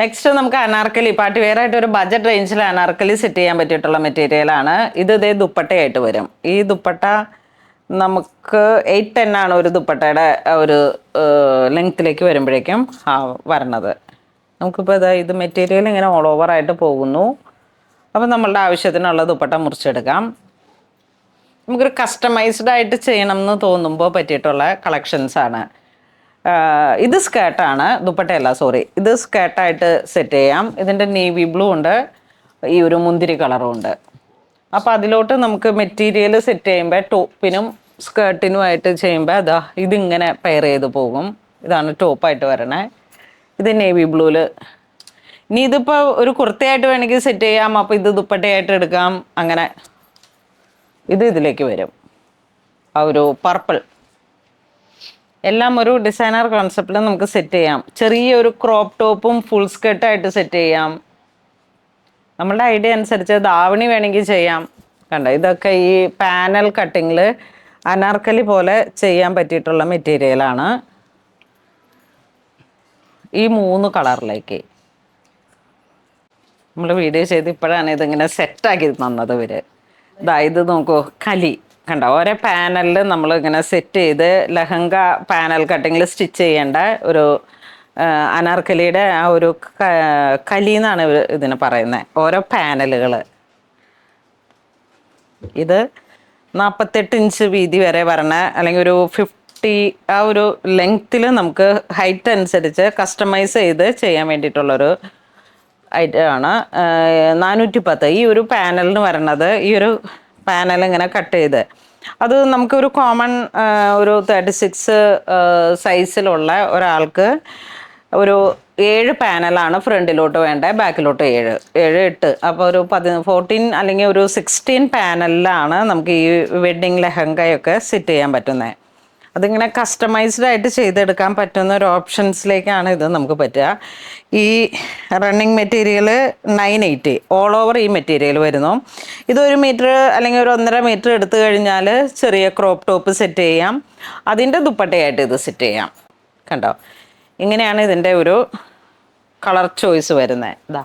Next നമുക്ക് Anarkali party wear ആയിട്ട് ഒരു ബഡ്ജറ്റ് റേഞ്ചിൽ അനാർക്കലി സെറ്റ് ചെയ്യാൻ പറ്റിയിട്ടുള്ള മെറ്റീരിയലാണ് ഇത്. ഇതേ ദുപ്പട്ടയായിട്ട് വരും. ഈ ദുപ്പട്ട നമുക്ക് 810 ആണ് ഒരു ദുപ്പട്ടയുടെ ഒരു ലെങ്ത്തിലേക്ക് വരുമ്പോഴേക്കും വരണത്. നമുക്കിപ്പോൾ ഇത് മെറ്റീരിയൽ ഇങ്ങനെ ഓൾ ഓവർ ആയിട്ട് പോകുന്നു. അപ്പം നമ്മളുടെ ആവശ്യത്തിനുള്ള ദുപ്പട്ട മുറിച്ചെടുക്കാം. നമുക്കൊരു കസ്റ്റമൈസ്ഡ് ആയിട്ട് ചെയ്യണം എന്ന് തോന്നുമ്പോൾ പറ്റിയിട്ടുള്ള കളക്ഷൻസാണ്. ഇത് സ്കേർട്ടാണ്, ദുപ്പട്ടയല്ല, സോറി. ഇത് സ്കേർട്ടായിട്ട് സെറ്റ് ചെയ്യാം. ഇതിൻ്റെ നേവി ബ്ലൂ ഉണ്ട്, ഈ ഒരു മുന്തിരി കളറും ഉണ്ട്. അപ്പോൾ അതിലോട്ട് നമുക്ക് മെറ്റീരിയൽ സെറ്റ് ചെയ്യുമ്പോൾ ടോപ്പിനും സ്കേർട്ടിനുമായിട്ട് ചെയ്യുമ്പോൾ ഇതിങ്ങനെ പെയർ ചെയ്ത് പോകും. ഇതാണ് ടോപ്പായിട്ട് വരണേ. ഇത് നേവി ബ്ലൂവിൽ. ഇനി ഇതിപ്പോൾ ഒരു കുർത്തയായിട്ട് വേണമെങ്കിൽ സെറ്റ് ചെയ്യാം. അപ്പോൾ ഇത് ദുപ്പട്ടയായിട്ട് എടുക്കാം. അങ്ങനെ ഇത് ഇതിലേക്ക് വരും. ആ ഒരു പർപ്പിൾ എല്ലാം ഒരു ഡിസൈനർ കോൺസെപ്റ്റിൽ നമുക്ക് സെറ്റ് ചെയ്യാം. ചെറിയൊരു ക്രോപ്പ് ടോപ്പും ഫുൾ സ്കേർട്ടായിട്ട് സെറ്റ് ചെയ്യാം. നമ്മളുടെ ഐഡിയ അനുസരിച്ച് ദാവണി വേണമെങ്കിൽ ചെയ്യാം. കണ്ടോ, ഇതൊക്കെ ഈ പാനൽ കട്ടിങ്ങിൽ അനാർക്കലി പോലെ ചെയ്യാൻ പറ്റിയിട്ടുള്ള മെറ്റീരിയലാണ്. ഈ 3 കളറിലേക്ക് നമ്മൾ വീഡിയോ ചെയ്ത് ഇപ്പോഴാണ് ഇതിങ്ങനെ സെറ്റാക്കി തന്നത് ഇവർ. ഇത് നോക്കൂ, കലി കണ്ടോ, ഓരോ പാനലിൽ നമ്മൾ ഇങ്ങനെ സെറ്റ് ചെയ്ത് ലഹങ്ക പാനൽ കട്ടിങ്ങിൽ സ്റ്റിച്ച് ചെയ്യേണ്ട ഒരു അനാർക്കലിയുടെ ആ ഒരു കലി എന്നാണ് ഇതിന് പറയുന്നത്. ഓരോ പാനലുകൾ. ഇത് 48 ഇഞ്ച് വീതി വരെ വരണ, അല്ലെങ്കിൽ ഒരു 50 ആ ഒരു ലെങ്ത്തിൽ നമുക്ക് ഹൈറ്റ് അനുസരിച്ച് കസ്റ്റമൈസ് ചെയ്ത് ചെയ്യാൻ വേണ്ടിയിട്ടുള്ളൊരു ഐറ്റമാണ്. 410 ഈ ഒരു പാനലിന് വരണത്. ഈ ഒരു പാനൽ ഇങ്ങനെ കട്ട് ചെയ്ത് അത് നമുക്കൊരു കോമൺ ഒരു 36 സൈസിലുള്ള ഒരാൾക്ക് ഒരു 7 പാനലാണ് ഫ്രണ്ടിലോട്ട് വേണ്ടത്, ബാക്കിലോട്ട് 7, 8. അപ്പോൾ ഒരു 14 അല്ലെങ്കിൽ ഒരു 16 പാനലിലാണ് നമുക്ക് ഈ വെഡ്ഡിങ് ലെഹങ്കയൊക്കെ സെറ്റ് ചെയ്യാൻ പറ്റുന്നത്. അതിങ്ങനെ കസ്റ്റമൈസ്ഡ് ആയിട്ട് ചെയ്തെടുക്കാൻ പറ്റുന്ന ഒരു ഓപ്ഷൻസിലേക്കാണ് ഇത് നമുക്ക് പറ്റുക. ഈ റണ്ണിങ് മെറ്റീരിയൽ 980 ഓൾ ഓവർ ഈ മെറ്റീരിയൽ വരുന്നു. ഇത് 1 മീറ്റർ അല്ലെങ്കിൽ ഒരു 1.5 മീറ്റർ എടുത്തു കഴിഞ്ഞാൽ ചെറിയ ക്രോപ്പ് ടോപ്പ് സെറ്റ് ചെയ്യാം. അതിൻ്റെ ദുപ്പട്ടയായിട്ട് ഇത് സെറ്റ് ചെയ്യാം. കണ്ടോ, ഇങ്ങനെയാണ് ഇതിൻ്റെ ഒരു കളർ ചോയ്സ് വരുന്നത്.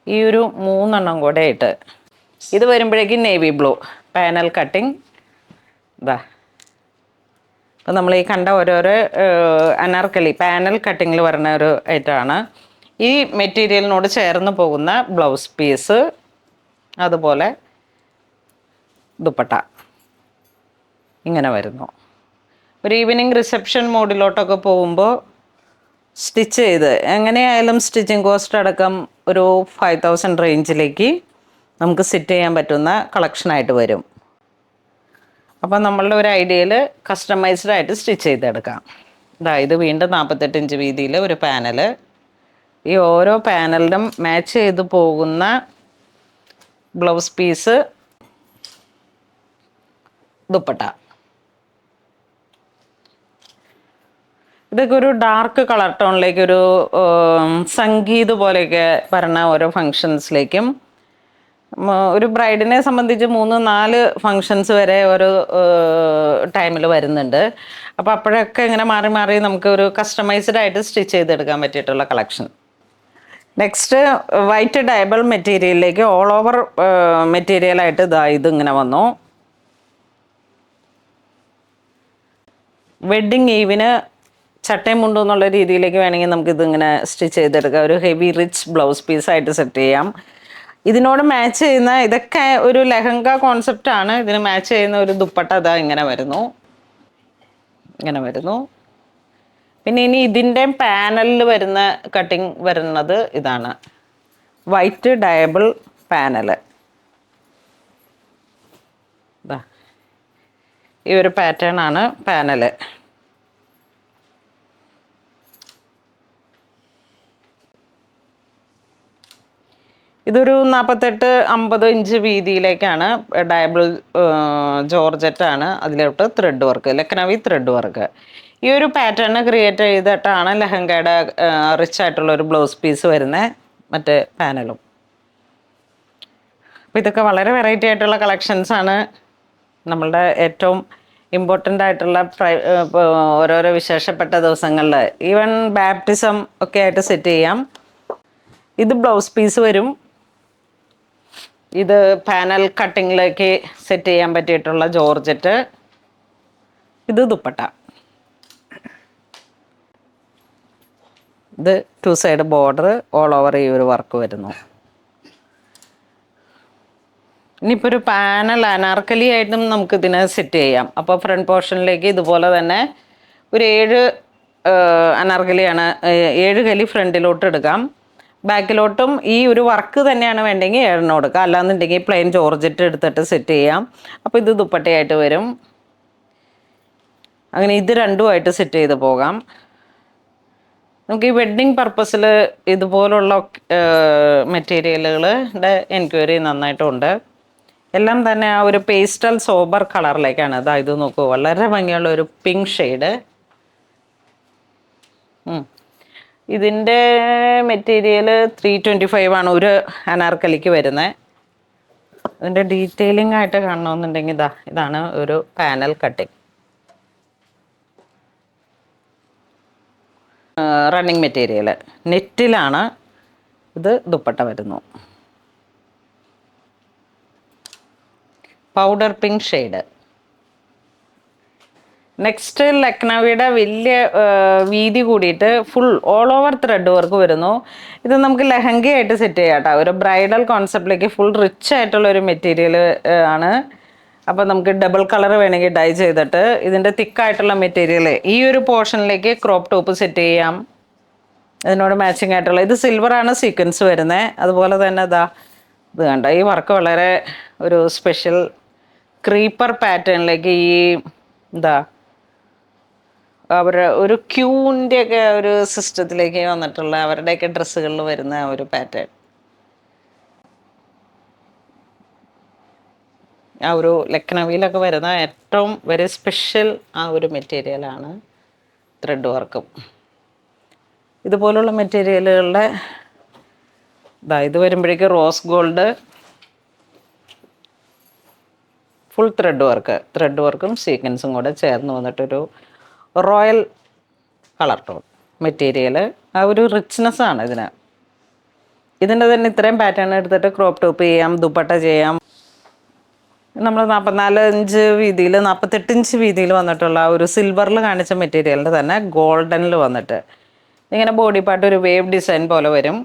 ഈ ഒരു 3 എണ്ണം കൂടെ ആയിട്ട് ഇത് വരുമ്പോഴേക്കും നേവി ബ്ലൂ പാനൽ കട്ടിങ്. അപ്പോൾ നമ്മൾ ഈ കണ്ട ഓരോരോ അനാർക്കലി പാനൽ കട്ടിങ്ങിൽ വരുന്ന ഒരു ഐറ്റമാണ്. ഈ മെറ്റീരിയലിനോട് ചേർന്ന് പോകുന്ന ബ്ലൗസ് പീസ്, അതുപോലെ ദുപ്പട്ട ഇങ്ങനെ വരുന്നു. ഒരു ഈവനിങ് റിസപ്ഷൻ മോഡിലോട്ടൊക്കെ പോകുമ്പോൾ സ്റ്റിച്ച് ചെയ്ത് എങ്ങനെയായാലും സ്റ്റിച്ചിങ് കോസ്റ്റ് അടക്കം ഒരു 5000 റേഞ്ചിലേക്ക് നമുക്ക് സെറ്റ് ചെയ്യാൻ പറ്റുന്ന കളക്ഷനായിട്ട് വരും. അപ്പോൾ നമ്മളുടെ ഒരു ഐഡിയയിൽ കസ്റ്റമൈസ്ഡ് ആയിട്ട് സ്റ്റിച്ച് ചെയ്തെടുക്കാം. ഇത് വീണ്ടും 48 ഇഞ്ച് വീതിയിൽ ഒരു പാനൽ. ഈ ഓരോ പാനലിലും മാച്ച് ചെയ്ത് പോകുന്ന ബ്ലൗസ് പീസ്, ദുപ്പട്ട. ഇതൊക്കെ ഒരു ഡാർക്ക് കളർ ടോണിലേക്ക് ഒരു സംഗീത് പോലെയൊക്കെ പറഞ്ഞ ഓരോ ഫങ്ഷൻസിലേക്കും ഒരു ബ്രൈഡിനെ സംബന്ധിച്ച് 3-4 ഫങ്ഷൻസ് വരെ ഓരോ ടൈമിൽ വരുന്നുണ്ട്. അപ്പോൾ അപ്പോഴൊക്കെ ഇങ്ങനെ മാറി മാറി നമുക്ക് ഒരു കസ്റ്റമൈസ്ഡ് ആയിട്ട് സ്റ്റിച്ച് ചെയ്തെടുക്കാൻ പറ്റിയിട്ടുള്ള കളക്ഷൻ. നെക്സ്റ്റ് വൈറ്റ് ഡയബിൾ മെറ്റീരിയലിലേക്ക് ഓൾ ഓവർ മെറ്റീരിയലായിട്ട് ഇതിങ്ങനെ വന്നു. വെഡ്ഡിങ് ഈവിന് ചട്ടയും മുണ്ടും എന്നുള്ള രീതിയിലേക്ക് വേണമെങ്കിൽ നമുക്കിതിങ്ങനെ സ്റ്റിച്ച് ചെയ്തെടുക്കാം. ഒരു ഹെവി റിച്ച് ബ്ലൗസ് പീസായിട്ട് സെറ്റ് ചെയ്യാം. ഇതിനോട് മാച്ച് ചെയ്യുന്ന ഇതൊക്കെ ഒരു ലെഹങ്ക കോൺസെപ്റ്റാണ്. ഇതിന് മാച്ച് ചെയ്യുന്ന ഒരു ദുപ്പട്ട ഇങ്ങനെ വരുന്നു. പിന്നെ ഇനി ഇതിൻ്റെ പാനലിൽ വരുന്ന കട്ടിങ് വരുന്നത് ഇതാണ്, വൈറ്റ് ഡയബിൾ പാനൽ. ഈ ഒരു പാറ്റേൺ ആണ് പാനൽ. ഇതൊരു 48-50 ഇഞ്ച് വീതിയിലേക്കാണ്. ഡയബിൾ ജോർജറ്റാണ്. അതിലോട്ട് thread work, Lucknowi thread work. ഈ ഒരു പാറ്റേൺ ക്രിയേറ്റ് ചെയ്തിട്ടാണ് ലെഹങ്കയുടെ റിച്ച് ആയിട്ടുള്ള ഒരു ബ്ലൗസ് പീസ് വരുന്നത്, മറ്റേ പാനലും. അപ്പോൾ ഇതൊക്കെ വളരെ വെറൈറ്റി ആയിട്ടുള്ള കളക്ഷൻസാണ്. നമ്മളുടെ ഏറ്റവും ഇമ്പോർട്ടൻ്റ് ആയിട്ടുള്ള ഓരോരോ വിശേഷപ്പെട്ട ദിവസങ്ങളിൽ ഈവൻ ബാപ്റ്റിസം ഒക്കെ ആയിട്ട് സെറ്റ് ചെയ്യാം. ഇത് ബ്ലൗസ് പീസ് വരും. ഇത് പാനൽ കട്ടിങ്ങിലേക്ക് സെറ്റ് ചെയ്യാൻ പറ്റിയിട്ടുള്ള ജോർജറ്റ്. ഇത് ദുപ്പട്ട. ഇത് 2 സൈഡ് ബോർഡർ ഓൾ ഓവർ ഈ ഒരു വർക്ക് വരുന്നു. ഇനിയിപ്പോൾ ഒരു പാനൽ അനാർക്കലി ആയിട്ടും നമുക്ക് ഇതിനെ സെറ്റ് ചെയ്യാം. അപ്പോൾ ഫ്രണ്ട് പോർഷനിലേക്ക് ഇതുപോലെ തന്നെ ഒരു 7 അനാർക്കലിയാണ്, 7 കലി ഫ്രണ്ടിലോട്ട് എടുക്കാം. ബാക്കിലോട്ടും ഈ ഒരു വർക്ക് തന്നെയാണ് വേണ്ടെങ്കിൽ 7 കൊടുക്കാം. അല്ലാന്നുണ്ടെങ്കിൽ പ്ലെയിൻ ജോർജറ്റ് എടുത്തിട്ട് സെറ്റ് ചെയ്യാം. അപ്പോൾ ഇത് ദുപ്പട്ടയായിട്ട് വരും. അങ്ങനെ ഇത് രണ്ടുമായിട്ട് സെറ്റ് ചെയ്ത് പോകാം. നമുക്ക് ഈ വെഡ്ഡിങ് പർപ്പസിൽ ഇതുപോലുള്ള മെറ്റീരിയലുകളുടെ എൻക്വയറി നന്നായിട്ടുണ്ട്. എല്ലാം തന്നെ ആ ഒരു പേസ്റ്റൽ സോബർ കളറിലേക്കാണ്. ഇത് നോക്കൂ, വളരെ ഭംഗിയുള്ള ഒരു പിങ്ക് ഷെയ്ഡ്. ഇതിൻ്റെ മെറ്റീരിയൽ 325 ആണ് ഒരു അനാർക്കലിക്ക് വരുന്നത്. അതിൻ്റെ ഡീറ്റെയിലിംഗ് ആയിട്ട് കാണണമെന്നുണ്ടെങ്കിൽ ഇതാണ് ഒരു പാനൽ കട്ടിങ്. റണ്ണിങ് മെറ്റീരിയൽ നെറ്റിലാണ്. ഇത് ദുപ്പട്ട വരുന്നു. Powder pink shade. നെക്സ്റ്റ് ലക്നവിയുടെ വലിയ വീതി കൂടിയിട്ട് full all over thread work വരുന്നു. ഇത് നമുക്ക് ലെഹങ്കയായിട്ട് സെറ്റ് ചെയ്യാം കേട്ടോ. ഒരു ബ്രൈഡൽ കോൺസെപ്റ്റിലേക്ക് ഫുൾ റിച്ച് ആയിട്ടുള്ള ഒരു മെറ്റീരിയൽ ആണ്. അപ്പോൾ നമുക്ക് ഡബിൾ കളർ വേണമെങ്കിൽ ഡൈ ചെയ്തിട്ട് ഇതിൻ്റെ തിക്കായിട്ടുള്ള മെറ്റീരിയൽ ഈ ഒരു പോർഷനിലേക്ക് ക്രോപ്പ് ടോപ്പ് സെറ്റ് ചെയ്യാം. ഇതിനോട് മാച്ചിങ് ആയിട്ടുള്ള ഇത് സിൽവറാണ് സീക്വൻസ് വരുന്നത്. അതുപോലെ തന്നെ ഇത് കണ്ട ഈ വർക്ക് വളരെ ഒരു സ്പെഷ്യൽ ക്രീപ്പർ പാറ്റേണിലേക്ക് ഈ അവരുടെ ഒരു ക്യൂൻ്റെയൊക്കെ ഒരു സിസ്റ്റത്തിലേക്ക് വന്നിട്ടുള്ള അവരുടെയൊക്കെ ഡ്രസ്സുകളിൽ വരുന്ന ഒരു പാറ്റേൺ. ആ ഒരു ലക്നവിയിലൊക്കെ വരുന്ന ഏറ്റവും വെരി സ്പെഷ്യൽ ആ ഒരു മെറ്റീരിയലാണ് ത്രെഡ് വർക്കും. ഇതുപോലുള്ള മെറ്റീരിയലുകളുടെ ഇത് വരുമ്പോഴേക്കും റോസ് ഗോൾഡ് ഫുൾ ത്രെഡ് വർക്കും സീക്വൻസും കൂടെ ചേർന്ന് വന്നിട്ടൊരു റോയൽ കളർ ടോൺ മെറ്റീരിയൽ. ആ ഒരു റിച്ച്നെസ്സാണ് ഇതിന്. ഇതിൻ്റെ തന്നെ ഇത്രയും പാറ്റേൺ എടുത്തിട്ട് ക്രോപ്പ് ടോപ്പ് ചെയ്യാം, ദുപ്പട്ട ചെയ്യാം. നമ്മൾ 44 ഇഞ്ച് വീതിയിൽ 48 ഇഞ്ച് വീതിയിൽ വന്നിട്ടുള്ള ഒരു സിൽവറിൽ കാണിച്ച മെറ്റീരിയലിൻ്റെ തന്നെ ഗോൾഡനിൽ വന്നിട്ട് ഇങ്ങനെ ബോഡി പാർട്ട് ഒരു വേവ് ഡിസൈൻ പോലെ വരും.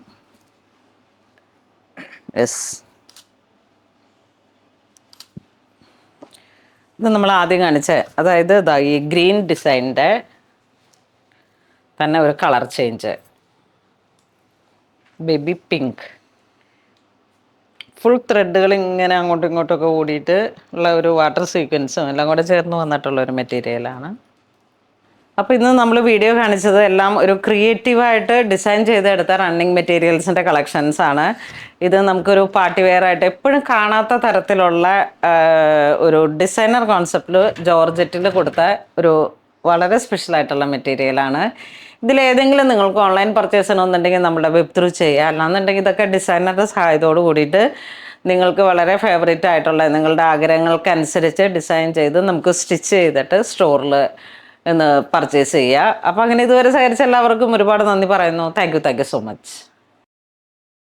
ഇത് നമ്മൾ ആദ്യം കാണിച്ച അതായത് ഈ ഗ്രീൻ ഡിസൈനിൻ്റെ തന്നെ ഒരു colour change, baby pink. Full ത്രെഡുകൾ ഇങ്ങനെ അങ്ങോട്ടും ഇങ്ങോട്ടൊക്കെ കൂടിയിട്ട് ഉള്ള ഒരു വാട്ടർ സീക്വൻസും എല്ലാം കൂടെ ചേർന്ന് വന്നിട്ടുള്ള ഒരു മെറ്റീരിയലാണ്. അപ്പോൾ ഇന്ന് നമ്മൾ വീഡിയോ കാണിച്ചത് എല്ലാം ഒരു ക്രിയേറ്റീവായിട്ട് ഡിസൈൻ ചെയ്തെടുത്ത റണ്ണിങ് മെറ്റീരിയൽസിൻ്റെ കളക്ഷൻസാണ്. ഇത് നമുക്കൊരു പാർട്ടി വെയർ ആയിട്ട് എപ്പോഴും കാണാത്ത തരത്തിലുള്ള ഒരു ഡിസൈനർ കോൺസെപ്റ്റിൽ ജോർജറ്റിൽ കൊടുത്ത ഒരു വളരെ സ്പെഷ്യലായിട്ടുള്ള മെറ്റീരിയലാണ്. ഇതിലേതെങ്കിലും നിങ്ങൾക്ക് ഓൺലൈൻ പർച്ചേസ് ചെയ്യണമെന്നുണ്ടെങ്കിൽ നമ്മുടെ വെബ് ത്രൂ ചെയ്യുക. അല്ലാന്നുണ്ടെങ്കിൽ ഇതൊക്കെ ഡിസൈനറുടെ സഹായത്തോട് കൂടിയിട്ട് നിങ്ങൾക്ക് വളരെ ഫേവറേറ്റ് ആയിട്ടുള്ള നിങ്ങളുടെ ആഗ്രഹങ്ങൾക്കനുസരിച്ച് ഡിസൈൻ ചെയ്ത് നമുക്ക് സ്റ്റിച്ച് ചെയ്തിട്ട് സ്റ്റോറിൽ പർച്ചേസ് ചെയ്യുക. അപ്പോൾ അങ്ങനെ ഇതുവരെ സഹകരിച്ച എല്ലാവർക്കും ഒരുപാട് നന്ദി പറയുന്നു. Thank you so much.